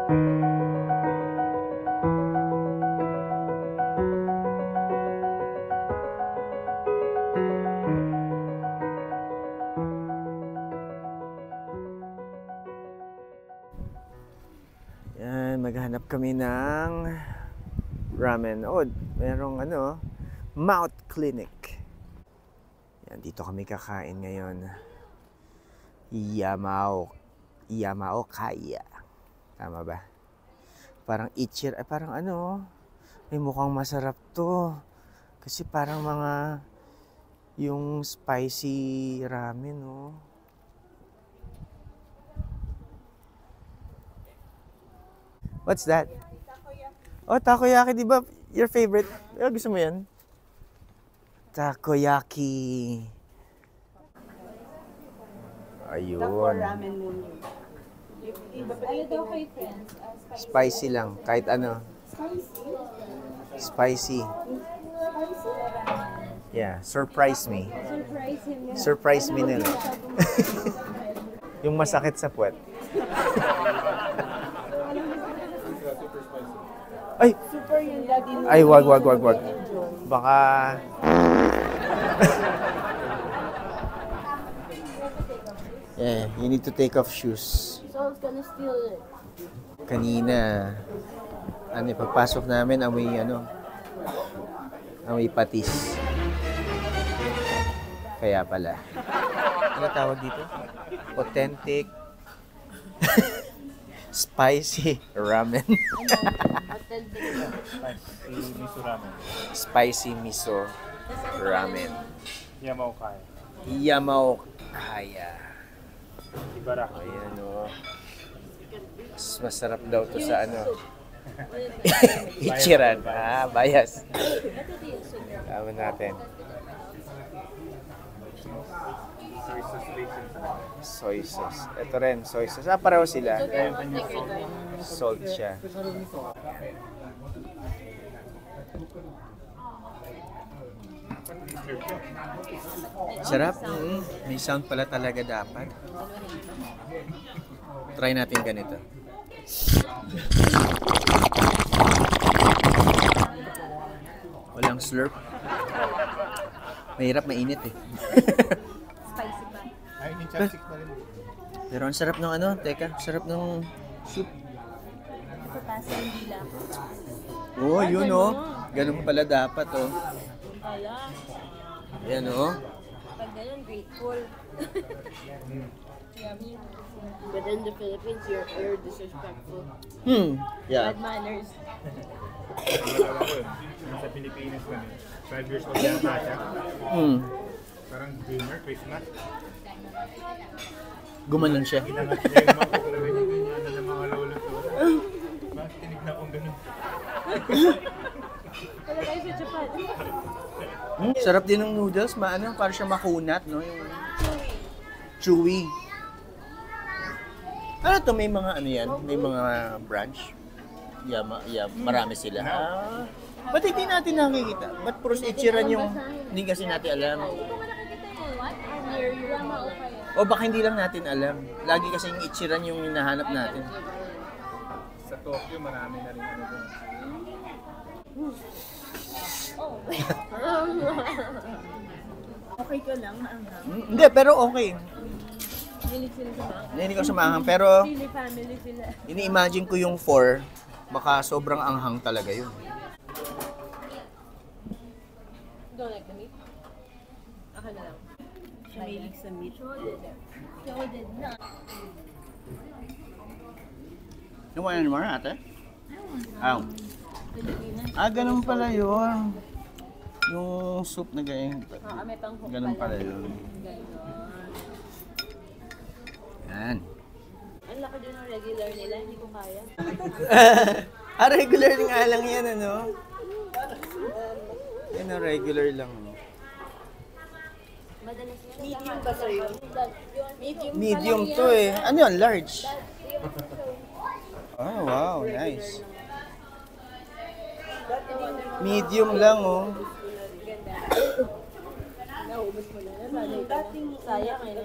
Yan, maghanap kami ng ramen. Oh, merong Mouth Clinic. Yan, dito kami kakain ngayon. Yamao Kaya. Tama ba? Parang parang may mukhang masarap to. Kasi parang mga yung spicy ramen, oh. What's that? Oh, takoyaki, di ba? Your favorite? Gusto mo yan? Takoyaki. Ayun. Ramen menu. Spicy lang. Kahit ano. Spicy. Yeah, surprise me. Surprise me nila. Yung masakit sa puwet. Ay! Super yung daddy mo. Ay, wag. Baka... Yeah, you need to take off shoes. So I was gonna steal it. Kanina, pagpasok namin, amoy patis. Kaya pala. Ano tawag dito? Authentic spicy ramen. Spicy miso ramen. Spicy miso ramen. Yamao Kaya. Yamao Kaya. Ibarra. Ayan, oh. Masarap daw to sa Ichiran. Bias. Tama natin. Soy sauce bacon. Soy sauce. Ito rin, soy sauce. Pareho sila. Salt siya. Sarap. May sound pala talaga dapat. Try natin ganito. Walang slurp. Mahirap, mainit eh. Spicy pa. Ay, may chopstick na rin. Pero ang sarap ng sarap ng soup. Ipapasa yung dila. Oh, yun oh. Ganun pala dapat oh. Ala. Ayan oh. Pag ganun, grateful. Yummy. But in the Philippines, you're disrespectful. Yeah. Bad manners. Naalala ko yun. Sa Pilipinas man eh. 12 years old yata siya. Parang dinner, Christmas. Gumanon siya. Inangat niya yung mga kulawin ng mga lolo to. Bakit tinignan kong ganun? Wala tayo sa Japan. Sarap din ng noodles, para siya makunat, no? Yung chewy. Ano to, may mga yan? May mga branch? Marami sila. Ba't hindi natin nakikita? Ba't puros Ichiran yung hindi kasi natin alam? Hindi ko man nakikita yung what? Near Yamao Kaya. O baka hindi lang natin alam. Lagi kasi yung Ichiran yung hinahanap natin. Sa Tokyo, marami na rin ano doon. Okay ka lang, maanghang. Hindi, pero okay. Hilig sila sa mga. Hindi ko sumahang, pero Chili family sila. ini-imagine ko yung 4, baka sobrang anghang talaga yun. Don't like the meat? Ako na lang. Siya mahilig sa meat. So did not. You want any more, ate? Aw. Pilipinas. Ganun pala yun. Yung soup na ganyan. May pang-hook Ganun pala yun. Yan. Ang laki din ng regular nila, hindi ko kaya. Regular nga lang yan, ano? Yan, regular lang. Madalas yan. Medium ba sa'yo? Medium to eh. Ano yun? Large? Oh, wow. Nice. Medium lang, oh. Naubos mo na. Sayang eh.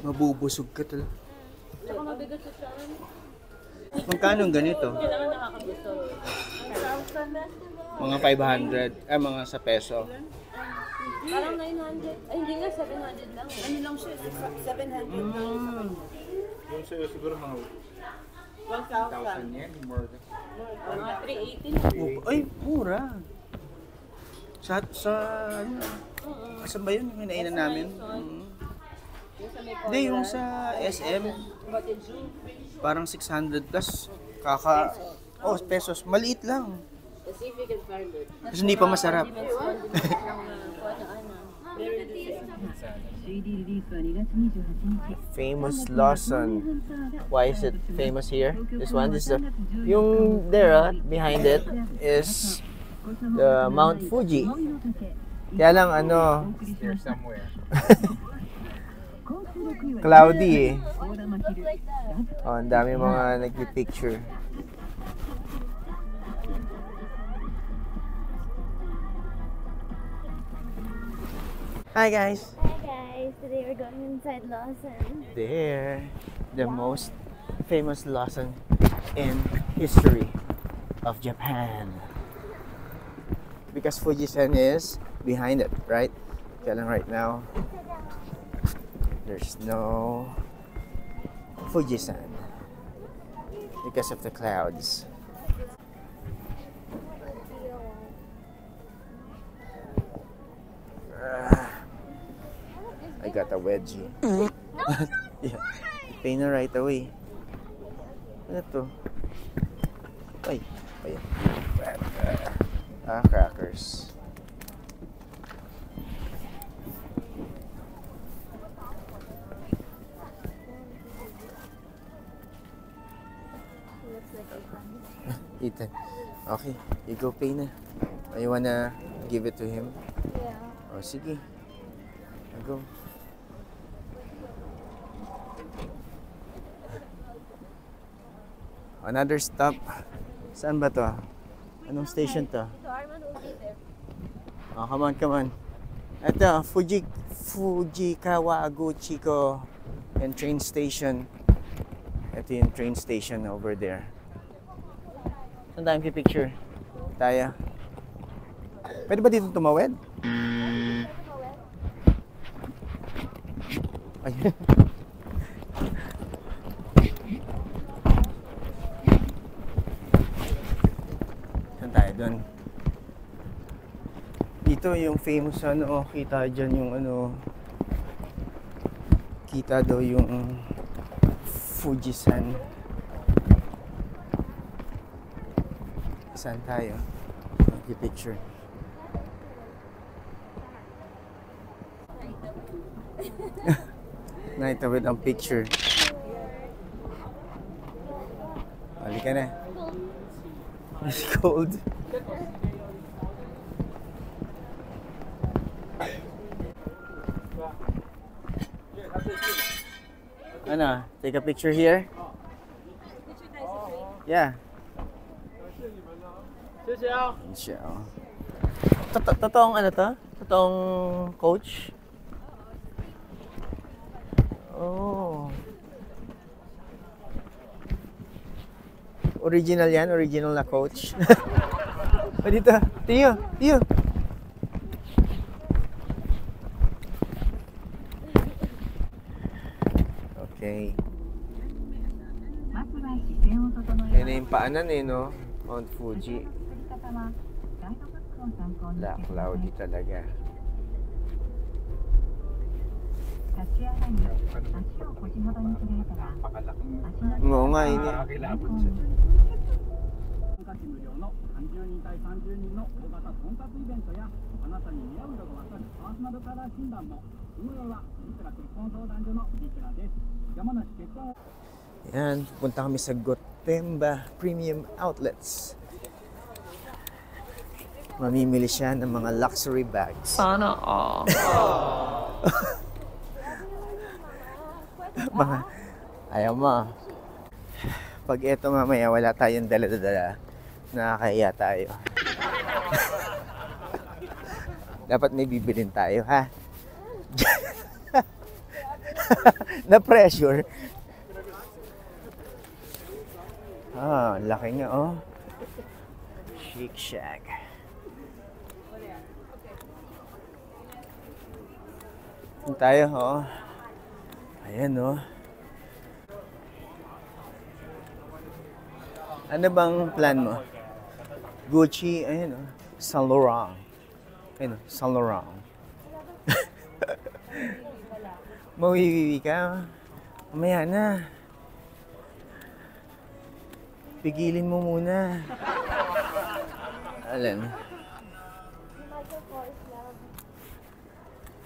Mabubusog ka talaga. Tsaka mabigat sa tiyan. Magkano ang ganito? Kailangan nakakagusto. Mga 500, mga sa peso. Parang 900. Ay, hindi nga, 700 lang. Ano lang siya? 700 lang. Yung sa'yo siguro mga 1,000 yen, more than. Mga 380 lang. Ay, mura. Ano? Asan ba yun? Yung hinainan namin? Yung sa may Hindi, yung sa SM. Parang 600 plus. Pesos. Maliit lang. Kasi if you can find it. Kasi hindi pa masarap. Famous Lawson. Why is it famous here? This one, yung there behind it is the Mount Fuji. Kaya lang Here somewhere. cloudy eh. Oh, ang dami mga nagpi-picture. Hi guys. Hi guys, today we're going inside Lawson. There, the most famous Lawson in history of Japan. Because Fujisan is behind it, right? Kaya lang right now, there's no Fujisan because of the clouds. I got a wedgie. Yeah. Pay na right away. Ano to? Ay. Ayan. Crackers. Looks like Ethan. Ethan. Okay, you go pay na. You wanna give it to him? Yeah. O, sige. Go. Another stop. Saan ba to? Anong station to? So Arman will be there. Oh, come on. Ito, Fujikawa Guchiko and train station. Ito yung train station over there. Saan tayo picture? Tayo. Pwede ba dito tumawid? Ayun. Saan tayo doon? Dito yung famous kita dyan yung kita daw yung Fujisan. Saan tayo? Picture. Naitawid ang picture. Halika na. It's cold. Ano? Take a picture here? Yeah. Siya. Totoong to? Totoong coach? Oh. Original yan? Original na coach? O dito. Tiyo. Okay. Yan na yung paanan no? Mount Fuji. Cloudy talaga. Oo nga, yun eh. Yan, punta kami sa Gotemba Premium Outlets. Mamimili siya ng mga luxury bags. Sana all. Mga, ayaw mo. Pag eto mamaya wala tayong dala-dala, nakakahiya tayo. Dapat may bibilin tayo, ha? Na pressure. Ah, laki nga, oh. Shake Shack. Doon tayo, oh. Ayan, oh. Ano bang plan mo? Gucci, ayan, oh. Saint Laurent. Ayan, oh. Saint Laurent. Mawiwiwi ka. Mamaya na. Pigilin mo muna. Alin?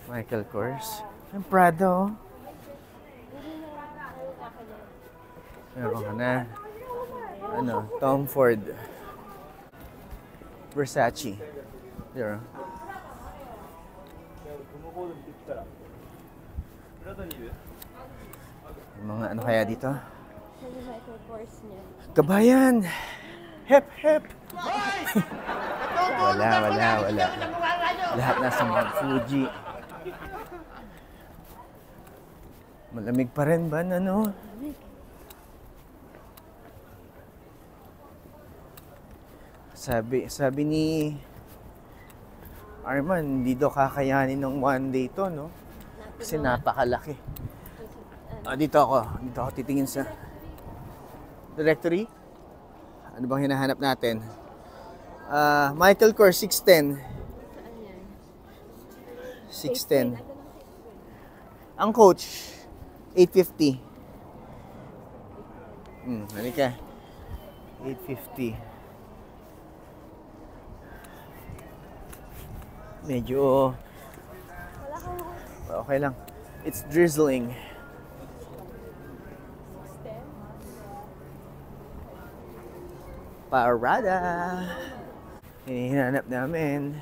Michael Kors. Ang Prado. Meron ka na. Ano? Tom Ford. Versace. There. Yung mga ano kaya dito? Michael Kors niya. Kabayan! Hep, hep! Wala. Lahat nasa Mount Fuji. Malamig pa rin ba, ano? Sabi ni Arman, hindi daw kakayanin ng one day to, no? Kasi napakalaki. Dito ako titingin sa directory. Ano bang hinahanap natin? Michael Kors 610. 610. Ang Coach 850. Halika. 850. Medyo okay lang. It's drizzling. Parada. Hinahanap namin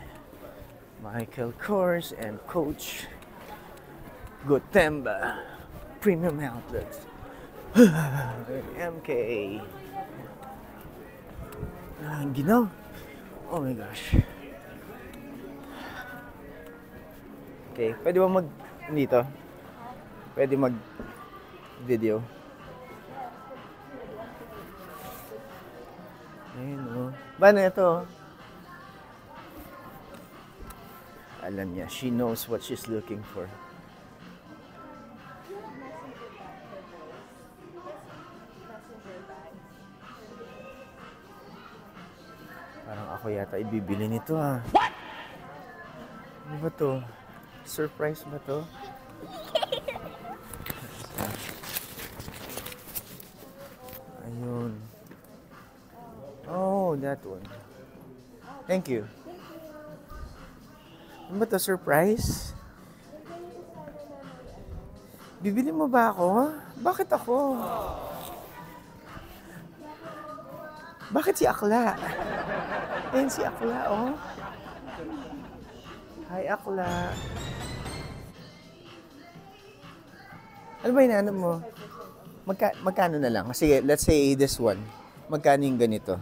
Michael Kors and Coach Gotemba Premium Outlet. MK. Ginaw. Oh my gosh. Okay, pwede ba dito? Pwede video. Ayun, oh. Ba na ito? Alam niya, she knows what she's looking for. Parang ako yata ibibili nito, ah. What? Ano ba to? Surprise ba to? Ayun. Oh, that one. Thank you. Ano ba to? Surprise? Bibili mo ba ako? Bakit ako? Bakit si Akla? Ayan si Akla, oh. Hi, Akla. Ano ba hinahanap mo? Magkano na lang? Sige, let's say this one. Magkano yung ganito?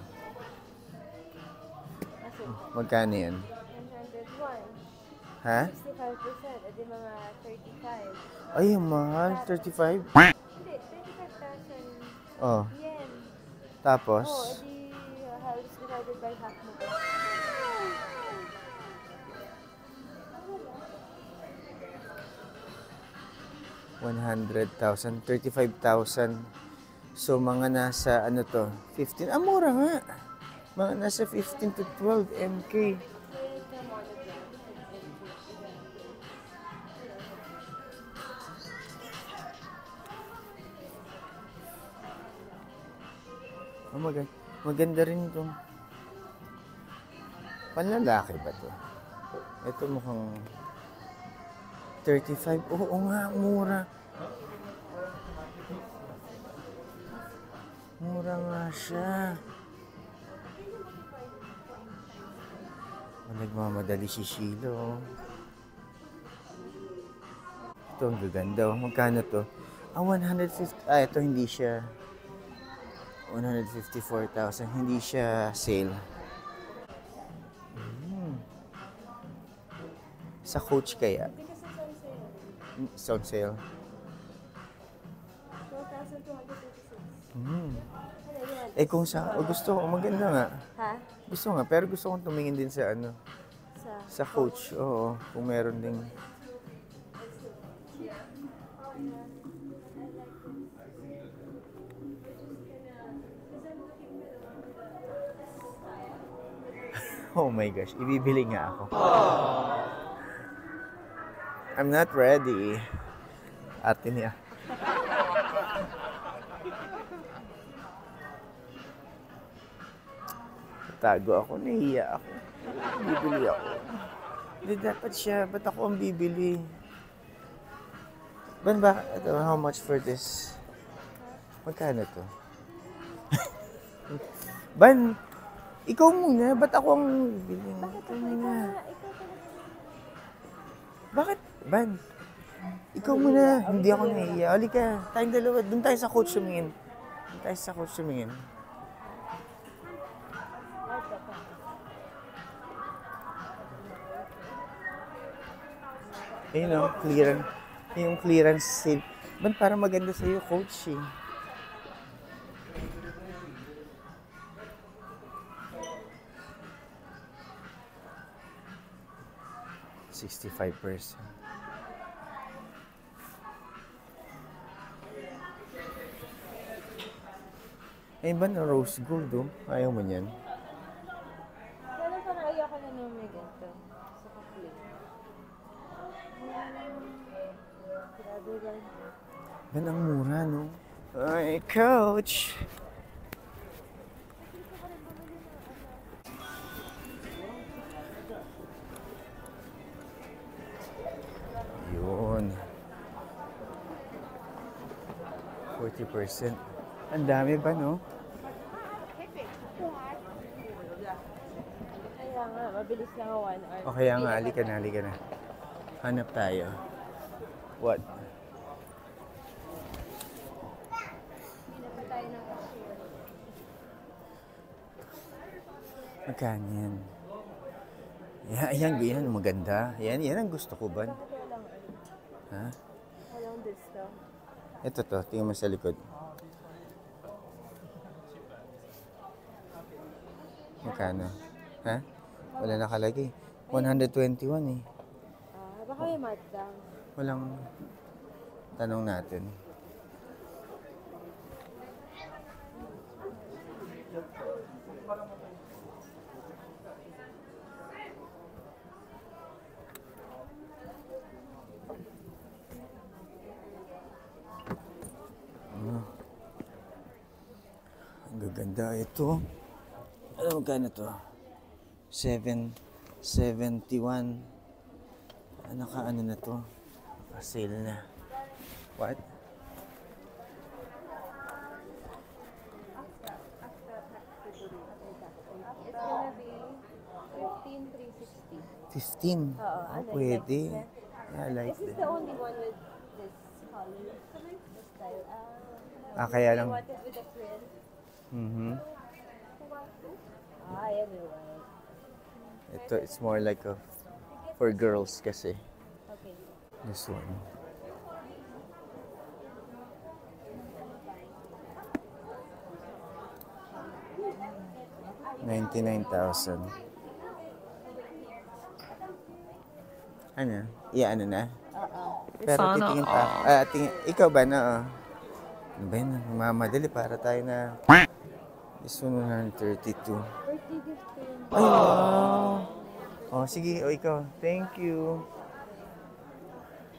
Magkano yan? 101. Ha? 65%. Edi mga 35. Ay, ang mahal. 35? Hindi, 35,000 Oh. yen. Tapos? Edi halos divided by half mo ba? $100,000, 35,000. So, mga nasa, ano to? 15? Ah, mura nga. Mga nasa 15 to 12 MK. Oh, maganda rin itong panlalaki ba to? Ito mukhang 35. Oo nga, mura. Mura nga siya. Nagmamadali si Shilo. Ito ang gaganda. Magkano to? 150. Ito hindi siya. 154,000. Hindi siya sale. Sa Coach kaya? Sound sale. 12,000 Hmm. Eh kung sa, gusto ko, maganda nga. Ha? Gusto nga, pero gusto kong tumingin din sa ano, Sa sa coach. Oo, kung meron ding... Oh my gosh, ibibili nga ako. I'm not ready. Ate niya. Tago ako, nahiya ako. Bibili ako. Hindi dapat siya, ba't ako ang bibili? Ban ba, ito, how much for this? Magkano to? Ban, ikaw muna, ba't ako ang bibili? Ikaw muna. Bakit? Ban, ikaw muna, hindi ako nahiya. Halika, tayong dalawa, doon tayo sa coach sumingin. Doon tayo sa coach sumingin. Ayun o, clearance. Yung clearance sale. Ban, para maganda sa'yo, coach eh. $65. Ayun ba na rose gold oh? Ayaw mo niyan? Kailan parang ayoko na naman may ganito. Sa kaklik. Grabe ba? Ban, ang mura, no? Ay, coach! Yun. 40%. Ang dami ba, no? Kaya nga, mabilis lang 1 hour. O kaya nga, halika na. Hanap tayo. What? Hinapin tayo ng cashier. Magkano yan? Yan, maganda. Yan ang gusto ko ba? Ha? Walang discount. Ito to, tingnan mo sa likod. Magkano? Ha? Wala nakalagay. 121 eh. Baka may markdown. Walang tanong natin. Ang gaganda ito. Ano magkano to? 771. Naka-ano na to? Naka-sale na. What? It's gonna be 15,360. 15. Oo, I like Pwede. that. Yeah, I like This is that. the only one with this color. This style. Kaya lang. You want it with the frill? Mhm. Yan yung white. Ito, it's more like a for girls kasi. Okay. This one. $99,000. Ano? Ano na? Pero titingin pa. Ikaw ba na? Ano ba yun? Mamadali para tayo na. This one 132. Birthday gift ko yun. Ay, wow! Oh, sige. O, ikaw. Thank you.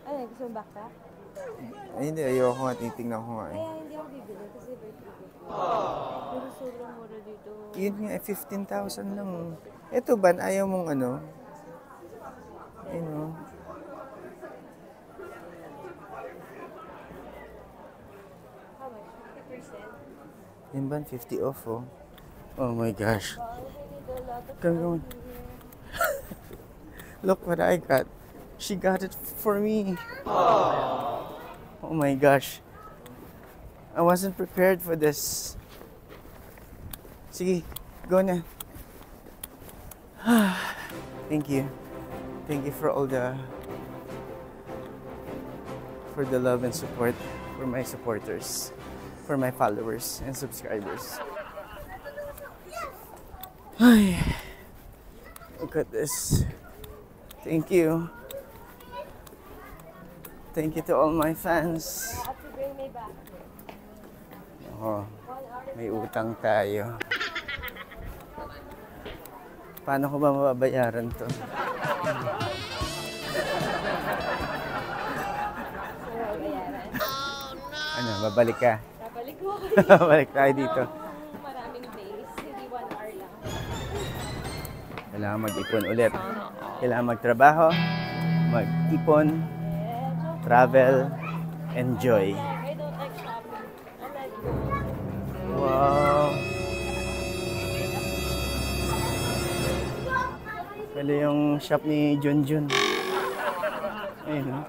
Ano, gusto mo backpack? Ay, hindi. Ayoko nga. Titignan ko nga eh. Kaya hindi ako bibili kasi birthday gift ko. Pero sobrang mura dito. Yun nga, 15,000 lang. Ito ba, ayaw mong ano? Ayun o. How much? 50%? Yun ba, 50 off oh. Oh my gosh. Wow, I need a lot of Come on. Look what I got. She got it for me. Oh my gosh. I wasn't prepared for this. Sige, go na. Thank you. Thank you for all the love and support for my supporters. for my followers and subscribers. Ay, look at this. Thank you. Thank you to all my fans. Oh, may utang tayo. Paano ko ba mababayaran to? Ano, babalik ka? Babalik ko. Babalik tayo dito. Maraming days. Hindi 1 hour lang. Kailangan mag-ipon ulit. Kailangan magtrabaho, mag-ipon, travel, enjoy. I don't like shopping. I like going. Wow! Pala yung shop ni Junjun. Ayun, no?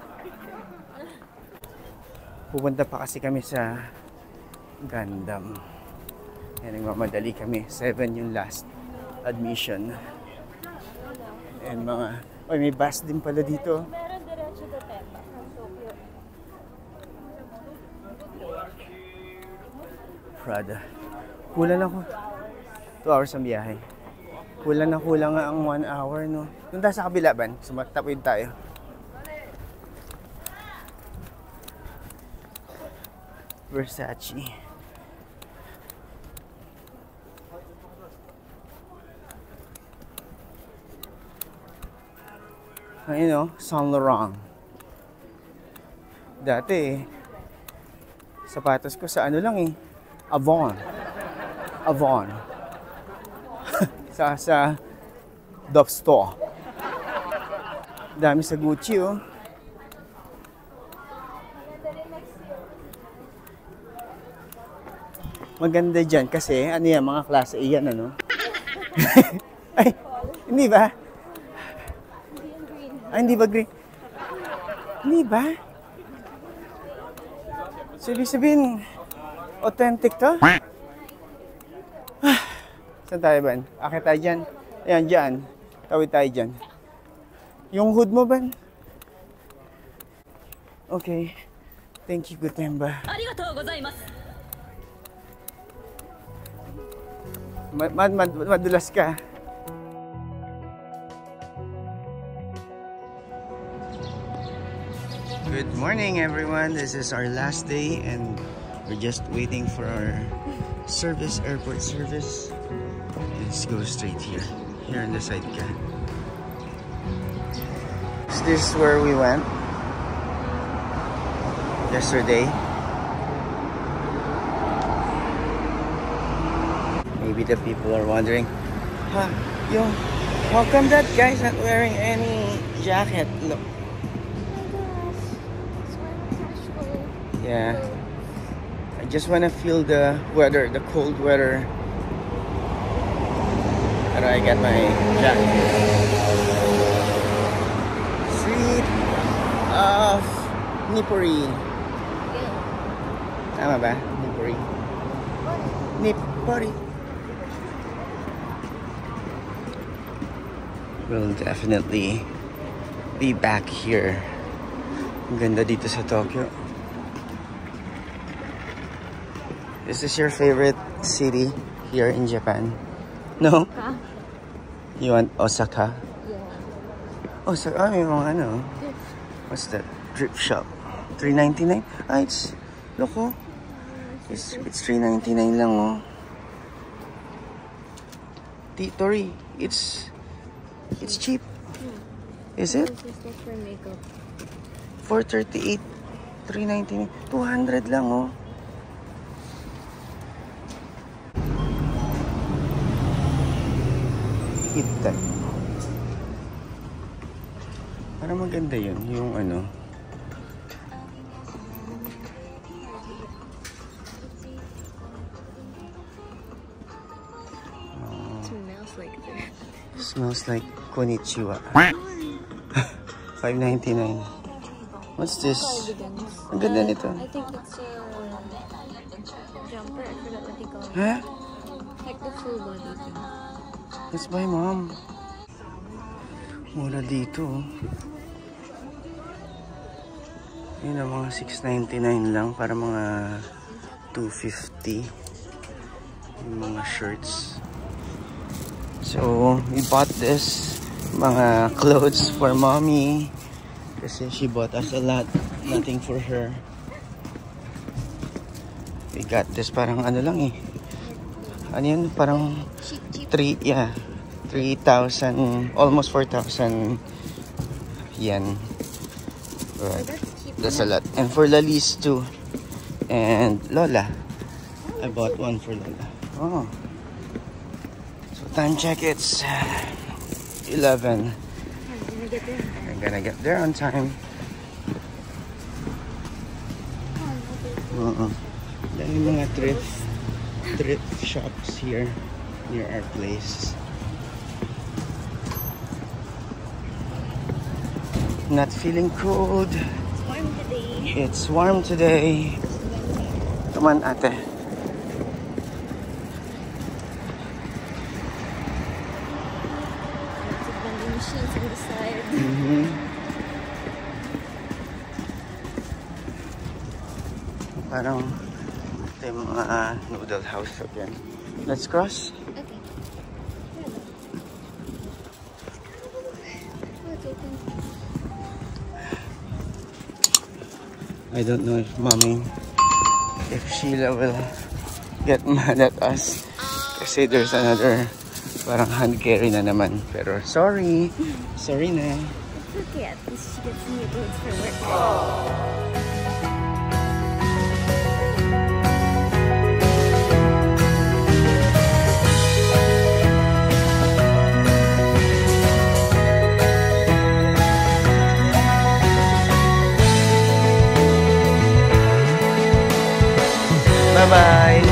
Pupunta pa kasi kami sa Gundam. Yan, nagmamadali kami. 7 yung last admission. And mga... Oy, may bus din pala dito. Meron diretso sa Tepa. Ang so cute. Prada. Kulang ako. 2 hours ang biyahe. Kulang nga ang 1 hour, no? Doon tayo sa kabila, ban. Sumatapid tayo. Versace. Ayun, no? Saint Laurent. Dati, sapatos ko sa ano lang eh. Avon. sa Dove Store. Dami sa Gucci, oh. Maganda dyan kasi, ano yan, mga klase yan, ano? Ay, hindi ba? Ay, hindi ba green? Hindi ba? So, ibig sabihin, authentic to? Saan tayo, Ban? Akit tayo dyan. Ayan, dyan. Tawid tayo dyan. Yung hood mo, Ban? Okay. Thank you, Gutemba. Madulas ka. Good morning, everyone. This is our last day and we're just waiting for our service, airport service. Let's go straight here on the side ka. So this is where we went yesterday. Maybe the people are wondering, how come that guy's not wearing any jacket? Look. Yeah, I just want to feel the weather, the cold weather. But I got my jacket. Street of Nippori. Tama ba? Nippori. Nippori. We'll definitely be back here. Ang ganda dito sa Tokyo. Is this your favorite city here in Japan? No? Huh? You want Osaka? Yeah. Osaka, may mga ano. What's that? Drip shop. $3.99? Ah, it's... Look, oh. It's $3.99 lang, oh. Tori, it's cheap. Is it? This is for makeup. $438. $3.99. $200 lang, oh. Hiptan. Parang maganda yun, yung ano. Smells like that. Smells like konnichiwa. $5.99. What's this? Ang ganda nito. I think it's a jumper. I forgot what they call it. Huh? Like the full body thing. Let's buy, Mom. Mura dito. Yun ang mga $6.99 lang para mga 250 yung mga shirts. So we bought this mga clothes for mommy kasi she bought us a lot, nothing for her. We got this parang ano lang eh, ano yun, parang 3,000, almost 4,000 yen. But that's a lot. And for Lalis too. And Lola. I bought one for Lola. Oh. So time check, it's 11. I'm gonna get there on time. There are mga thrift shops here near our place. Not feeling cold. It's warm today. It's warm today. Come on, ate. Lots of vending machines on the side. Parang ito yung mga noodle house again. Let's cross. Okay. Oh, it's open. I don't know if Sheila will get mad at us kasi there's another parang hand carry na naman. Pero sorry na. It's okay, at least she gets new clothes for work. Bye-bye.